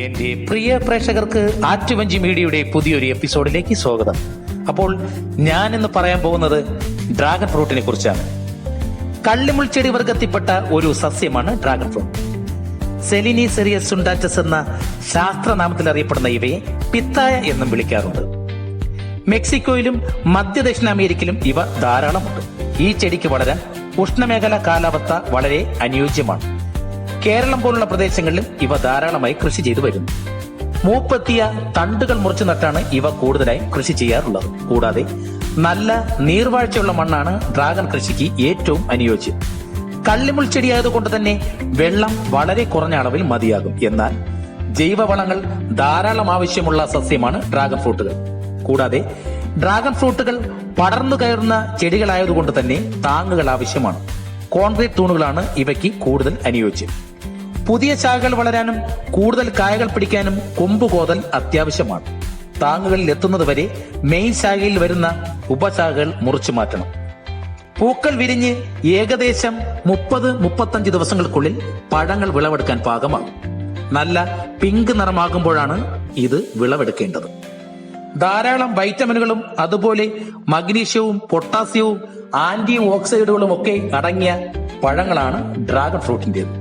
എന്റെ പ്രിയ പ്രേക്ഷകർക്ക് ആറ്റുവഞ്ചി മീഡിയയുടെ പുതിയൊരു എപ്പിസോഡിലേക്ക് സ്വാഗതം. അപ്പോൾ ഞാൻ ഇന്ന് പറയാൻ പോകുന്നത് ഡ്രാഗൺ ഫ്രൂട്ടിനെ കുറിച്ചാണ്. കള്ളിമുൾ ചെടി വർഗത്തിൽപ്പെട്ട ഒരു സസ്യമാണ് ഡ്രാഗൺ ഫ്രൂട്ട്. സെലിനീസെറിയസ് സുണ്ടാറ്റസ് എന്ന ശാസ്ത്രനാമത്തിൽ അറിയപ്പെടുന്ന ഇവയെ പിത്തായ എന്നും വിളിക്കാറുണ്ട്. മെക്സിക്കോയിലും മധ്യ ദക്ഷിണ അമേരിക്കയിലും ഇവ ധാരാളമുണ്ട്. ഈ ചെടിക്ക് വളരാൻ ഉഷ്ണമേഖലാ കാലാവസ്ഥ വളരെ അനുയോജ്യമാണ്. കേരളം പോലുള്ള പ്രദേശങ്ങളിലും ഇവ ധാരാളമായി കൃഷി ചെയ്തു വരുന്നു. മൂപ്പെത്തിയ തണ്ടുകൾ മുറിച്ചു നട്ടാണ് ഇവ കൂടുതലായും കൃഷി ചെയ്യാറുള്ളത്. കൂടാതെ നല്ല നീർവാഴ്ചയുള്ള മണ്ണാണ് ഡ്രാഗൺ കൃഷിക്ക് ഏറ്റവും അനുയോജ്യം. കള്ളിമുൾ ചെടിയായതുകൊണ്ട് തന്നെ വെള്ളം വളരെ കുറഞ്ഞ അളവിൽ മതിയാകും. എന്നാൽ ജൈവവളങ്ങൾ ധാരാളം ആവശ്യമുള്ള സസ്യമാണ് ഡ്രാഗൺ ഫ്രൂട്ടുകൾ. കൂടാതെ ഡ്രാഗൺ ഫ്രൂട്ടുകൾ പടർന്നു കയറുന്ന ചെടികളായതുകൊണ്ട് തന്നെ താങ്ങുകൾ ആവശ്യമാണ്. കോൺക്രീറ്റ് തൂണുകളാണ് ഇവയ്ക്ക് കൂടുതൽ അനുയോജ്യം. പുതിയ ശാഖകൾ വളരാനും കൂടുതൽ കായകൾ പിടിക്കാനും കൊമ്പുകോതൽ അത്യാവശ്യമാണ്. താങ്ങുകളിൽ എത്തുന്നതുവരെ മെയിൻ ശാഖയിൽ വരുന്ന ഉപശാഖകൾ മുറിച്ചു മാറ്റണം. പൂക്കൾ വിരിഞ്ഞ് ഏകദേശം 30-35 ദിവസങ്ങൾക്കുള്ളിൽ പഴങ്ങൾ വിളവെടുക്കാൻ പാകമാകും. നല്ല പിങ്ക് നിറമാകുമ്പോഴാണ് ഇത് വിളവെടുക്കേണ്ടത്. ധാരാളം വൈറ്റമിനുകളും അതുപോലെ മഗ്നീഷ്യവും പൊട്ടാസ്യവും ആന്റി ഓക്സൈഡുകളും ഒക്കെ അടങ്ങിയ പഴങ്ങളാണ് ഡ്രാഗൺ ഫ്രൂട്ടിൻ്റെത്.